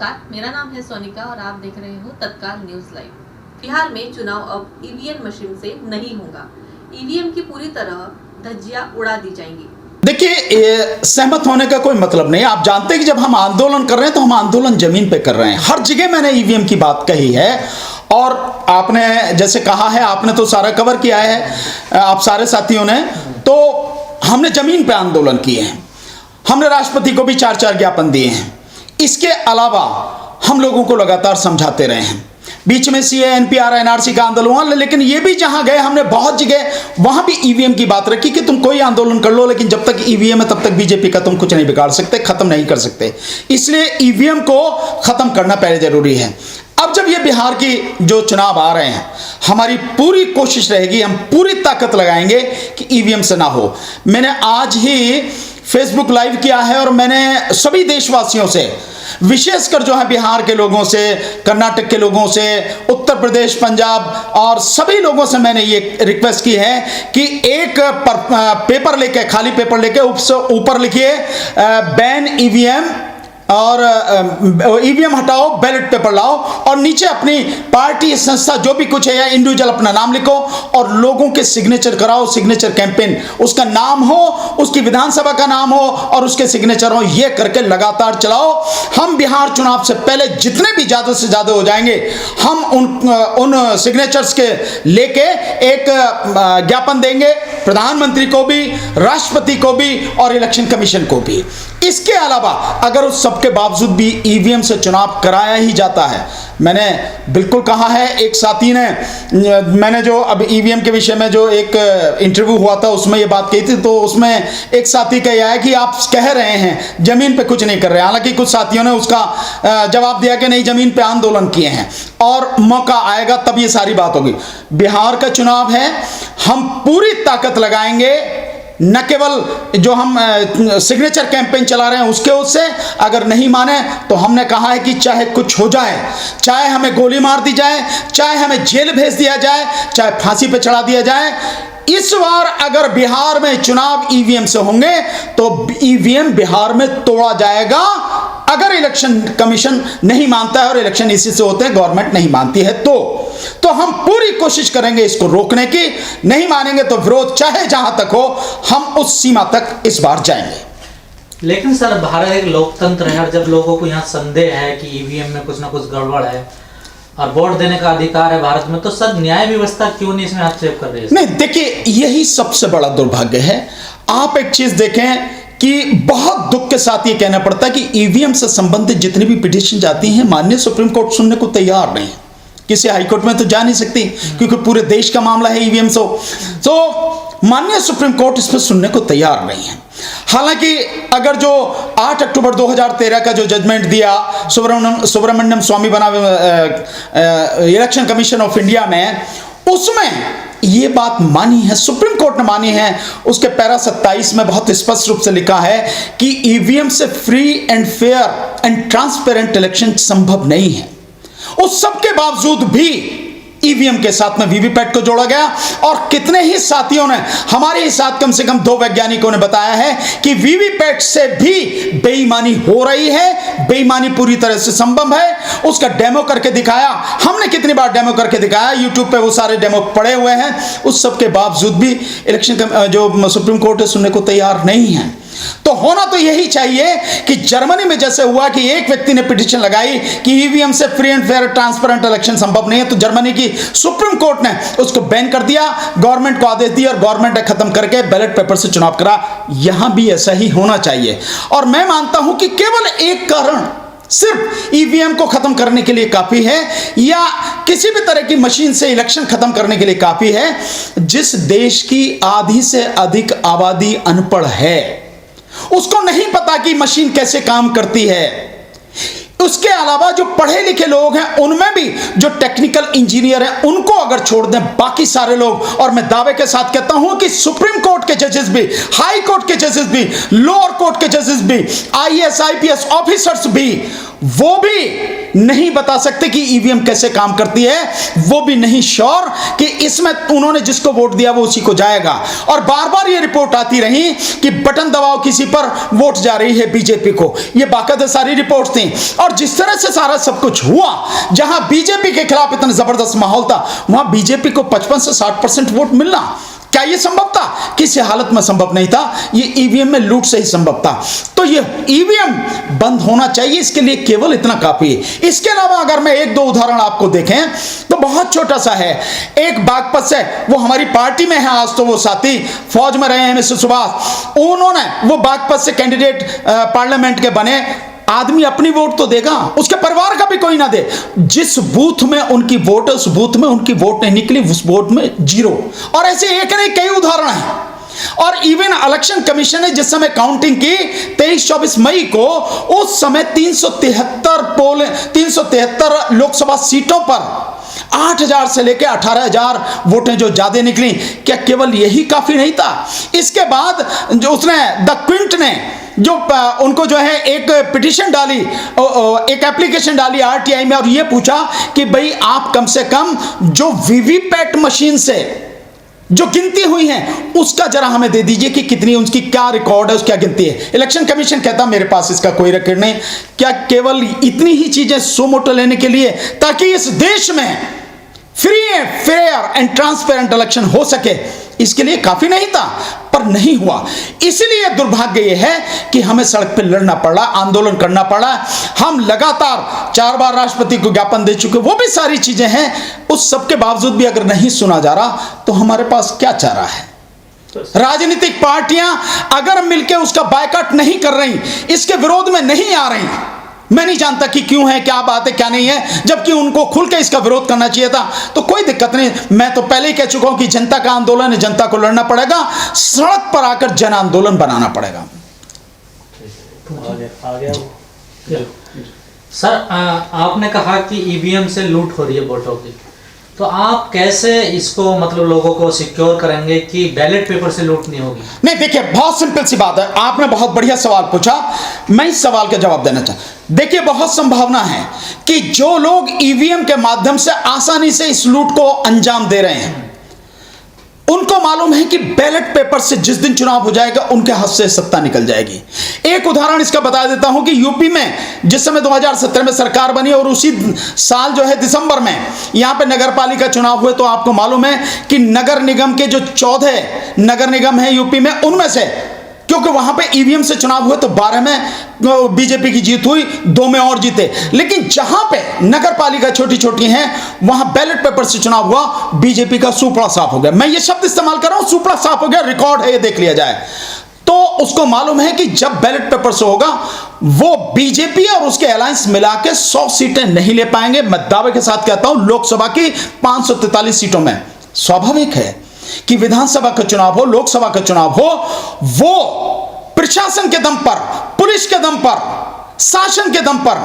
नमस्कार, मेरा नाम है सोनिका और आप देख रहे हो तत्काल न्यूज लाइव। बिहार में चुनाव अब ईवीएम मशीन से नहीं होगा। ईवीएम की पूरी तरह धज्जियां उड़ा दी जाएंगी। देखिए, सहमत होने का कोई मतलब नहीं। आप जानते हैं कि जब हम आंदोलन कर रहे हैं तो हम आंदोलन जमीन पे कर रहे हैं। हर जगह मैंने ईवीएम की बात कही है और आपने जैसे कहा है, आपने तो सारा कवर किया है, आप सारे साथियों ने। तो हमने जमीन पे आंदोलन किए हैं, हमने राष्ट्रपति को भी 4-4 ज्ञापन दिए हैं। इसके अलावा हम लोगों को लगातार समझाते रहे हैं। बीच में सीए, एनपीआर, एनआरसी का आंदोलन हुआ, लेकिन ये भी जहां गए हमने बहुत जगह वहां भी ईवीएम की बात रखी कि तुम कोई आंदोलन कर लो, लेकिन जब तक ईवीएम है तब तक बीजेपी का तुम कुछ नहीं बिगाड़ सकते, खत्म नहीं कर सकते। इसलिए ईवीएम को खत्म करना पहले जरूरी है। अब जब ये बिहार की जो चुनाव आ रहे हैं, हमारी पूरी कोशिश रहेगी, हम पूरी ताकत लगाएंगे कि ईवीएम से ना हो। मैंने आज ही फेसबुक लाइव किया है और मैंने सभी देशवासियों से, विशेषकर जो है बिहार के लोगों से, कर्नाटक के लोगों से, उत्तर प्रदेश, पंजाब और सभी लोगों से मैंने ये रिक्वेस्ट की है कि एक पेपर लेके, खाली पेपर लेके ऊपर लिखिए बैन ईवीएम और ईवीएम हटाओ, बैलेट पेपर लाओ, और नीचे अपनी पार्टी, संस्था जो भी कुछ है या इंडिविजुअल अपना नाम लिखो और लोगों के सिग्नेचर कराओ। सिग्नेचर कैंपेन, उसका नाम हो, उसकी विधानसभा का नाम हो और उसके सिग्नेचर हो, ये करके लगातार चलाओ। हम बिहार चुनाव से पहले जितने भी ज्यादा से ज्यादा हो जाएंगे, हम उन सिग्नेचर्स के लेके एक ज्ञापन देंगे प्रधानमंत्री को भी, राष्ट्रपति को भी और इलेक्शन कमीशन को भी। इसके अलावा अगर उस सबके बावजूद भी ईवीएम से चुनाव कराया ही जाता है, मैंने बिल्कुल कहा है, एक साथी ने, मैंने जो अब ईवीएम के विषय में जो एक इंटरव्यू हुआ था उसमें ये बात कही थी, तो उसमें एक साथी कहा है कि आप कह रहे हैं जमीन पे कुछ नहीं कर रहे। हालांकि कुछ साथियों ने उसका जवाब दिया कि नहीं, जमीन पे आंदोलन किए हैं और मौका आएगा तब ये सारी बात होगी। बिहार का चुनाव है, हम पूरी ताकत लगाएंगे, न केवल जो हम सिग्नेचर कैंपेन चला रहे हैं उससे अगर नहीं माने तो हमने कहा है कि चाहे कुछ हो जाए, चाहे हमें गोली मार दी जाए, चाहे हमें जेल भेज दिया जाए, चाहे फांसी पे चढ़ा दिया जाए, इस बार अगर बिहार में चुनाव ईवीएम से होंगे तो ईवीएम बिहार में तोड़ा जाएगा। अगर इलेक्शन कमीशन नहीं मानता है और इलेक्शन इसी से होते हैं, गवर्नमेंट नहीं मानती है, तो हम पूरी कोशिश करेंगे इसको रोकने की। नहीं मानेंगे तो विरोध चाहे जहां तक हो, हम उस सीमा तक इस बार जाएंगे। लेकिन सर, भारत एक लोकतंत्र है और जब लोगों को यहाँ संदेह है कि ईवीएम में कुछ ना कुछ गड़बड़ है और वोट देने का अधिकार है भारत में, तो सर न्याय व्यवस्था क्यों नहीं इसमें हस्तक्षेप कर रही है? नहीं, देखिए, यही सबसे बड़ा दुर्भाग्य है। आप एक चीज देखें कि बहुत दुख के साथ ये कहना पड़ता है कि ईवीएम से संबंधित जितनी भी पिटीशन जाती हैं, माननीय सुप्रीम कोर्ट सुनने को तैयार नहीं है। किसी हाईकोर्ट में तो जा नहीं सकती क्योंकि पूरे देश का मामला है ईवीएम से, तो माननीय सुप्रीम कोर्ट इस पर सुनने को तैयार नहीं है। हालांकि अगर जो 8 अक्टूबर 2013 का जो जजमेंट दिया सुब्रमण्यम स्वामी बना इलेक्शन कमीशन ऑफ इंडिया में, उसमें ये बात मानी है, सुप्रीम कोर्ट ने मानी है। उसके पैरा 27 में बहुत स्पष्ट रूप से लिखा है कि ईवीएम से free and fair and transparent election संभव नहीं है। उस सब के बावजूद भी ईवीएम के साथ में वीवीपैट को जोड़ा गया और कितने ही साथियों ने, हमारे ही साथ कम से कम 2 वैज्ञानिकों ने बताया है कि वीवीपैट से भी बेईमानी हो रही है, बेईमानी पूरी तरह से संभव है। उसका डेमो करके दिखाया, हमने कितनी बार डेमो करके दिखाया, यूट्यूब पे वो सारे डेमो पड़े हुए हैं। उस सब के बावजूद भी इलेक्शन जो सुप्रीम कोर्ट है सुनने को तैयार नहीं है। तो होना तो यही चाहिए कि जर्मनी में जैसे हुआ कि एक व्यक्ति ने पिटीशन लगाई कि ईवीएम से free and fair transparent election संभव नहीं है, तो जर्मनी की सुप्रीम कोर्ट ने उसको बैन कर दिया, गवर्नमेंट को आदेश दिया और गवर्नमेंट ने खत्म करके बैलेट पेपर से चुनाव करा। यहां भी ऐसा ही होना चाहिए। और मैं मानता हूं कि केवल एक कारण सिर्फ ईवीएम को खत्म करने के लिए काफी है, या किसी भी तरह की मशीन से इलेक्शन खत्म करने के लिए काफी है। जिस देश की आधी से अधिक आबादी अनपढ़ है, उसको नहीं पता कि मशीन कैसे काम करती है। उसके अलावा जो पढ़े लिखे लोग हैं, उनमें भी जो टेक्निकल इंजीनियर हैं, उनको अगर छोड़ दें बाकी सारे लोग, और मैं दावे के साथ कहता हूं कि सुप्रीम कोर्ट के जजेस भी, हाई कोर्ट के जजेस भी, लोअर कोर्ट के जजेस भी, आईएएस आईपीएस ऑफिसर्स भी, वो भी नहीं बता सकते कि ईवीएम कैसे काम करती है, वो भी नहीं श्योर कि इसमें उन्होंने जिसको वोट दिया वो उसी को जाएगा। और बार बार ये रिपोर्ट आती रही कि बटन दबाओ किसी पर वोट जा रही है बीजेपी को, ये बाकायदा सारी रिपोर्ट थी। और जिस तरह से सारा सब कुछ हुआ, जहां बीजेपी के खिलाफ इतना जबरदस्त माहौल था, वहां बीजेपी को 55 से 60% वोट मिलना, क्या ये संभव था? किसी हालत में संभव नहीं था, ये ईवीएम में लूट से ही संभव था। तो ये ईवीएम बंद होना चाहिए, इसके लिए केवल इतना काफी है। इसके अलावा अगर मैं एक दो उदाहरण आपको देखें तो बहुत छोटा सा है। एक बागपत से, वो हमारी पार्टी में है आज, तो वो साथी फौज में रहे हैं मिस्टर सुभाष, उन्होंने वो बागपत से कैंडिडेट पार्लियामेंट के बने। आदमी अपनी वोट तो देगा, उसके परिवार का भी कोई ना दे। जिस बूथ में उनकी वोट है उस बूथ में उनकी वोट नहीं निकली, उस वोट में 0। और ऐसे एक नहीं कई उदाहरण हैं। और इवन इलेक्शन कमीशन ने जिस समय काउंटिंग की 23-24 मई को, उस समय 373 लोकसभा सीटों पर 8,000 से लेकर 18,000 वोटें जो ज्यादा निकली। क्या केवल यही काफी नहीं था? इसके बाद जो उसने द क्विंट ने जो उनको जो है एक पिटीशन डाली, एक एप्लीकेशन डाली आरटीआई में, और ये पूछा कि भाई आप कम से कम जो वीवीपैट मशीन से जो गिनती हुई है उसका जरा हमें दे दीजिए कि कितनी, उसकी क्या रिकॉर्ड है, उसकी क्या गिनती है। इलेक्शन कमीशन कहता मेरे पास इसका कोई रिकॉर्ड नहीं। क्या केवल इतनी ही चीजें सो मोटो लेने के लिए, ताकि इस देश में free fair and transparent election हो सके, इसके लिए काफी नहीं था? पर नहीं हुआ। इसलिए दुर्भाग्य यह है कि हमें सड़क पर लड़ना पड़ा, आंदोलन करना पड़ा। हम लगातार 4 बार राष्ट्रपति को ज्ञापन दे चुके, वो भी सारी चीजें हैं। उस सब के बावजूद भी अगर नहीं सुना जा रहा तो हमारे पास क्या चारा है? राजनीतिक पार्टियां अगर मिलकर उसका बायकॉट नहीं कर रही, इसके विरोध में नहीं आ रही, मैं नहीं जानता कि क्यों है, क्या बात है, क्या नहीं है, जबकि उनको खुल के इसका विरोध करना चाहिए था। तो कोई दिक्कत नहीं, मैं तो पहले ही कह चुका हूं कि जनता का आंदोलन है, जनता को लड़ना पड़ेगा, सड़क पर आकर जन आंदोलन बनाना पड़ेगा। सर, आपने कहा कि ईवीएम से लूट हो रही है वोटों की, तो आप कैसे इसको मतलब लोगों को सिक्योर करेंगे कि बैलेट पेपर से लूट नहीं होगी? नहीं, देखिए बहुत सिंपल सी बात है, आपने बहुत बढ़िया सवाल पूछा, मैं इस सवाल का जवाब देना चाहता। देखिए बहुत संभावना है कि जो लोग ईवीएम के माध्यम से आसानी से इस लूट को अंजाम दे रहे हैं, उनको मालूम है कि बैलेट पेपर से जिस दिन चुनाव हो जाएगा उनके हाथ से सत्ता निकल जाएगी। एक उदाहरण इसका बता देता हूं कि यूपी में जिस समय 2017 में सरकार बनी और उसी साल जो है दिसंबर में यहां पे नगर पालिका चुनाव हुए, तो आपको मालूम है कि नगर निगम के जो 14 नगर निगम है यूपी में, उनमें से क्योंकि वहां पे ईवीएम से चुनाव हुए तो 12 में बीजेपी की जीत हुई, 2 में और जीते। लेकिन जहां पे नगर पालिका छोटी छोटी हैं वहां बैलेट पेपर से चुनाव हुआ, बीजेपी का सुपड़ा साफ हो गया। मैं ये शब्द इस्तेमाल कर रहा हूं, सुपड़ा साफ हो गया, रिकॉर्ड है, ये देख लिया जाए। तो उसको मालूम है कि जब बैलेट पेपर से होगा वो बीजेपी और उसके अलायंस मिला के 100 सीटें नहीं ले पाएंगे। मैं दावे के साथ कहता हूं लोकसभा की 543 सीटों में। स्वाभाविक है कि विधानसभा का चुनाव हो, लोकसभा का चुनाव हो, वो प्रशासन के दम पर, पुलिस के दम पर, शासन के दम पर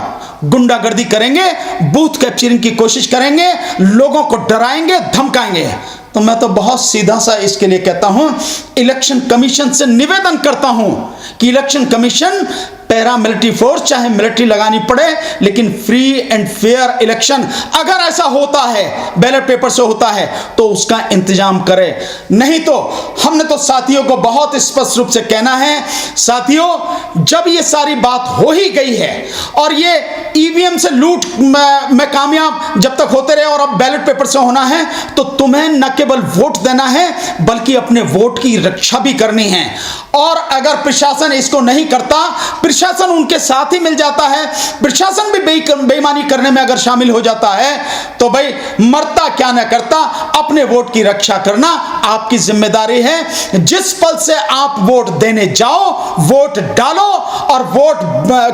गुंडागर्दी करेंगे, बूथ कैप्चरिंग की कोशिश करेंगे, लोगों को डराएंगे, धमकाएंगे। तो मैं तो बहुत सीधा सा इसके लिए कहता हूं, इलेक्शन कमीशन से निवेदन करता हूं कि इलेक्शन कमीशन पैरामिलिट्री फोर्स चाहे मिलिट्री लगानी पड़े, लेकिन फ्री एंड फेयर इलेक्शन अगर ऐसा होता है, बैलेट पेपर से होता है, तो उसका इंतजाम करे। नहीं तो हमने तो साथियों को बहुत स्पष्ट रूप से कहना है, साथियों जब ये सारी बात हो ही गई है और ये ईवीएम से लूट में कामयाब जब तक होते रहे और अब बैलेट पेपर से होना है, तो तुम्हें न केवल वोट देना है बल्कि अपने वोट की रक्षा भी करनी है। और अगर प्रशासन इसको नहीं करता, प्रशासन उनके साथ ही मिल जाता है, प्रशासन भी बेईमानी करने में अगर शामिल हो जाता है, तो भाई मरता क्या न करता, अपने वोट की रक्षा करना आपकी जिम्मेदारी है। जिस पल से आप वोट देने जाओ, वोट डालो और वोट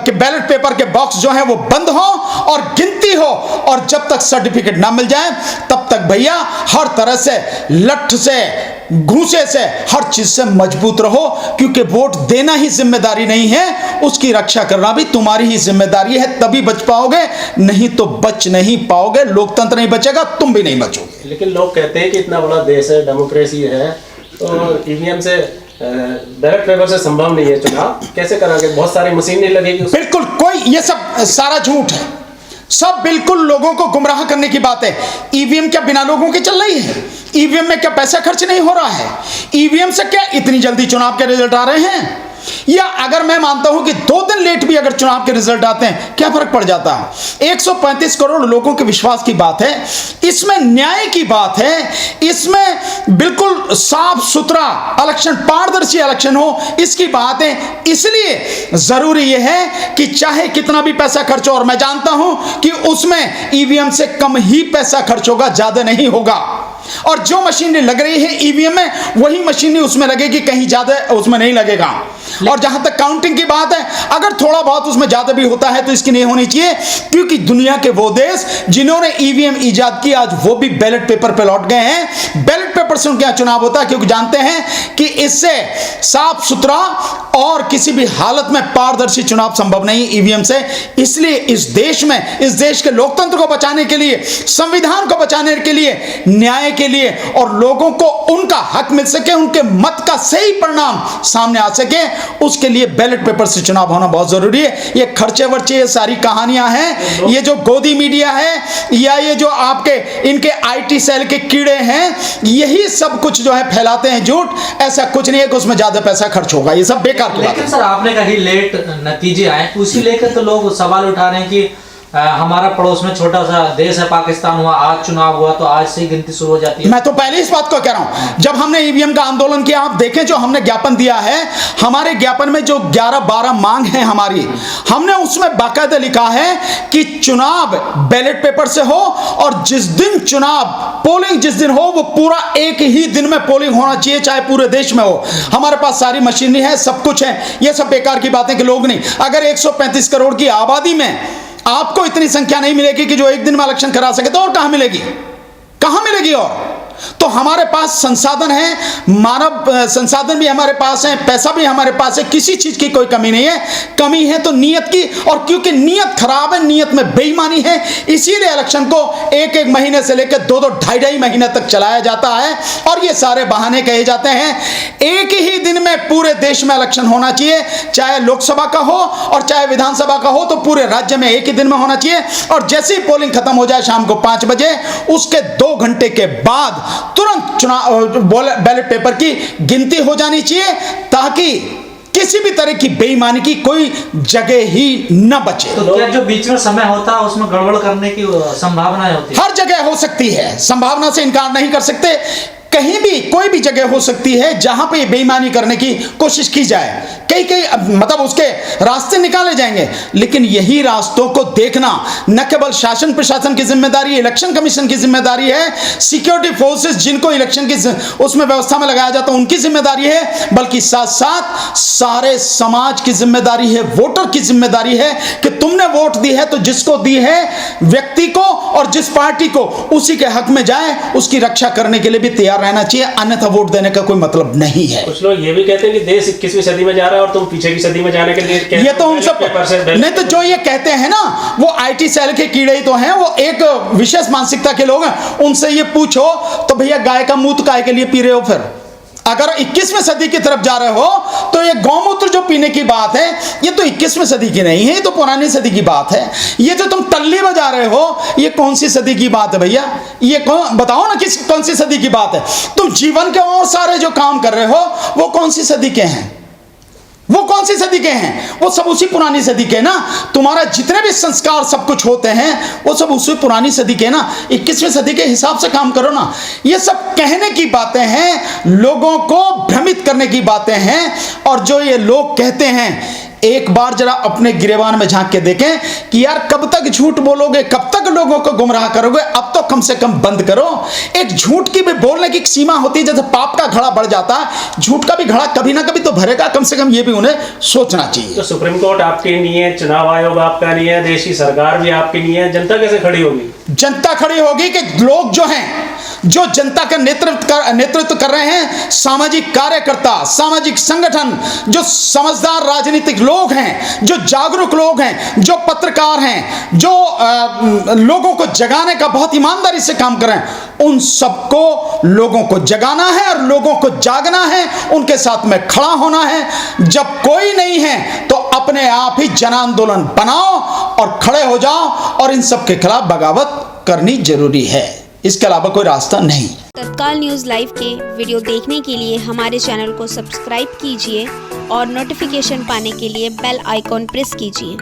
के बैलेट पेपर के बॉक्स जो है वो बंद हो और गिनती हो, और जब तक सर्टिफिकेट ना मिल जाए तब तक भैया हर तरह से, लठ से, घूसे से, हर चीज से मजबूत रहो, क्योंकि वोट देना ही जिम्मेदारी नहीं है, उसकी रक्षा करना भी तुम्हारी ही जिम्मेदारी है। तभी बच पाओगे, नहीं तो बच नहीं पाओगे, लोकतंत्र नहीं बचेगा, तुम भी नहीं बचोगे। लेकिन लोग कहते हैं कि इतना बड़ा देश है, डेमोक्रेसी है, तो ईवीएम से बैलेट पेपर से संभव नहीं है चुनाव, कैसे करांगे? बहुत सारी मशीन नहीं लगेगी उसमें। बिल्कुल, कोई ये सब सारा झूठ है, सब बिल्कुल लोगों को गुमराह करने की बात है। ईवीएम क्या बिना लोगों के चल रही है? ईवीएम में क्या पैसा खर्च नहीं हो रहा है? ईवीएम से क्या इतनी जल्दी चुनाव के रिजल्ट आ रहे हैं? या अगर मैं मानता हूं कि 2 दिन लेट भी अगर चुनाव के रिजल्ट आते हैं, क्या फर्क पड़ जाता है? 135 करोड़ लोगों के विश्वास की बात है, इसमें न्याय की बात है, इसमें बिल्कुल साफ सुथरा इलेक्शन, पारदर्शी इलेक्शन हो, इसकी बात है। इसलिए जरूरी यह है कि चाहे कितना भी पैसा खर्च हो, और मैं जानता हूं कि उसमें ईवीएम से कम ही पैसा खर्च होगा, ज्यादा नहीं होगा। और जो मशीनरी लग रही है ईवीएम में, वही मशीनरी उसमें लगेगी, कहीं ज्यादा उसमें नहीं लगेगा। और जहां तक काउंटिंग की बात है, अगर थोड़ा बहुत उसमें ज्यादा भी होता है तो इसकी नहीं होनी चाहिए, क्योंकि दुनिया के वो देश जिन्होंने ईवीएम ईजाद की, आज वो भी बैलेट पेपर पे लौट गए हैं। बैलेट पेपर से उनके यहां चुनाव होता है, क्योंकि जानते हैं कि इससे साफ सुथरा और किसी भी हालत में पारदर्शी चुनाव संभव नहीं ईवीएम से। इसलिए इस देश में, इस देश के लोकतंत्र को बचाने के लिए, संविधान को बचाने के लिए, न्याय के लिए, और लोगों को उनका हक मिल सके, उनके मत का सही परिणाम सामने आ सके, उसके लिए बैलेट पेपर से चुनाव होना बहुत जरूरी है। ये खर्चे वर्चे, ये सारी कहानियां हैं, ये जो गोदी मीडिया है, या ये जो आपके इनके आईटी सेल के कीड़े हैं, यही सब कुछ जो है फैलाते हैं झूठ। ऐसा कुछ नहीं है कि उसमें ज्यादा पैसा खर्च होगा, ये सब बेकार की बात है। लेकिन सर, आपने कही लेट नतीजे आए, उसी लेकर तो लोग सवाल उठा रहे हैं कि हमारा पड़ोस में छोटा सा देश है पाकिस्तान, हुआ आज चुनाव हुआ तो आज से ही गिनती शुरू हो जाती है। मैं तो पहले इस बात को कह रहा हूं, जब हमने ईवीएम का आंदोलन किया, आप देखें जो हमने ज्ञापन दिया है, हमारे ज्ञापन में जो 11-12 मांग है हमारी, हमने उसमें बाकायदा लिखा है कि चुनाव बैलेट पेपर से हो, और जिस दिन चुनाव पोलिंग जिस दिन हो, वो पूरा एक ही दिन में पोलिंग होना चाहिए, चाहे पूरे देश में हो। हमारे पास सारी मशीनरी है, सब कुछ है। ये सब बेकार की बातें कि लोग नहीं, अगर 135 करोड़ की आबादी में आपको इतनी संख्या नहीं मिलेगी कि जो एक दिन में इलेक्शन करा सके, तो और कहां मिलेगी? कहां मिलेगी? और तो हमारे पास संसाधन है, मानव संसाधन भी हमारे पास है, पैसा भी हमारे पास है, किसी चीज की कोई कमी नहीं है। कमी है तो नीयत की, और क्योंकि नीयत खराब है, नीयत में बेईमानी है, इसीलिए इलेक्शन को 1-1 महीने से लेकर 2-2, 2.5 महीने तक चलाया जाता है, और ये सारे बहाने कहे जाते हैं। एक ही दिन में पूरे देश में इलेक्शन होना चाहिए, चाहे लोकसभा का हो और चाहे विधानसभा का हो, तो पूरे राज्य में एक ही दिन में होना चाहिए। और जैसे ही पोलिंग खत्म हो जाए शाम को 5 बजे, उसके 2 घंटे के बाद तुरंत चुनाव बैलेट पेपर की गिनती हो जानी चाहिए, ताकि किसी भी तरह की बेईमानी की कोई जगह ही न बचे। तो क्या जो बीच में समय होता है उसमें गड़बड़ करने की संभावनाएं होती है? हर जगह हो सकती है, संभावना से इनकार नहीं कर सकते। कहीं भी कोई भी जगह हो सकती है जहां पे बेईमानी करने की कोशिश की जाए, कई मतलब उसके रास्ते निकाले जाएंगे, लेकिन यही रास्तों को देखना न केवल शासन प्रशासन की जिम्मेदारी है, इलेक्शन कमीशन की जिम्मेदारी है, सिक्योरिटी फोर्सेस जिनको इलेक्शन की उसमें व्यवस्था में लगाया जाता है उनकी जिम्मेदारी है, बल्कि साथ साथ सारे समाज की जिम्मेदारी है, वोटर की जिम्मेदारी है कि तुमने वोट दी है तो जिसको दी है व्यक्ति को और जिस पार्टी को, उसी के हक में जाए, उसकी रक्षा करने के लिए भी तैयार रहना चाहिए, अन्यथा वोट देने का कोई मतलब नहीं है। कुछ लोग ये भी कहते हैं कि देश 21वीं सदी में जा रहा है और तुम पीछे की सदी में जाने के लिए ये तो उन सब नहीं, तो जो ये कहते हैं ना, वो आईटी सेल के कीड़े ही तो हैं, वो एक विशेष मानसिकता के लोग हैं। उनसे ये पूछो तो भैया गाय का मूत्र काहे के लिए पी रहे हो? फिर अगर 21वीं सदी की तरफ जा रहे हो तो ये गौमूत्र जो पीने की बात है, ये तो 21वीं सदी की नहीं है, ये तो पुरानी सदी की बात है। ये जो तुम टल्ली बजा रहे हो, ये कौन सी सदी की बात है भैया? ये कौन, बताओ ना कौन सी सदी की बात है? तुम जीवन के और सारे जो काम कर रहे हो, वो कौन सी सदी के हैं? वो कौन सी सदी के हैं? वो सब उसी पुरानी सदी के ना। तुम्हारा जितने भी संस्कार सब कुछ होते हैं, वो सब उसी पुरानी सदी के ना। 21वीं सदी के हिसाब से काम करो ना। ये सब कहने की बातें हैं, लोगों को भ्रमित करने की बातें हैं। और जो ये लोग कहते हैं, एक बार जरा अपने गिरेबान में झांक के देखें कि यार कब तक झूठ बोलोगे, कब तक लोगों को गुमराह करोगे? अब तो कम से कम बंद करो। एक झूठ की भी बोलने की एक सीमा होती है, जैसे पाप का घड़ा बढ़ जाता है, झूठ का भी घड़ा कभी ना कभी तो भरेगा। कम से कम ये भी उन्हें सोचना चाहिए। तो सुप्रीम कोर्ट आपकी नहीं है, चुनाव आयोग आपका नहीं है, देश की सरकार भी आपकी नहीं है, जनता कैसे खड़ी होगी? जनता खड़ी होगी कि लोग जो हैं जो जनता का नेतृत्व कर रहे हैं, सामाजिक कार्यकर्ता, सामाजिक संगठन, जो समझदार राजनीतिक लोग हैं, जो जागरूक लोग हैं, जो पत्रकार हैं, जो लोगों को जगाने का बहुत ईमानदारी से काम कर रहे हैं, उन सबको लोगों को जगाना है और लोगों को जागना है, उनके साथ में खड़ा होना है। जब कोई नहीं है तो अपने आप ही जन आंदोलन बनाओ और खड़े हो जाओ और इन सब के खिलाफ बगावत करनी जरूरी है, इसके अलावा कोई रास्ता नहीं। तत्काल न्यूज़ लाइव के वीडियो देखने के लिए हमारे चैनल को सब्सक्राइब कीजिए और नोटिफिकेशन पाने के लिए बेल आइकॉन प्रेस कीजिए।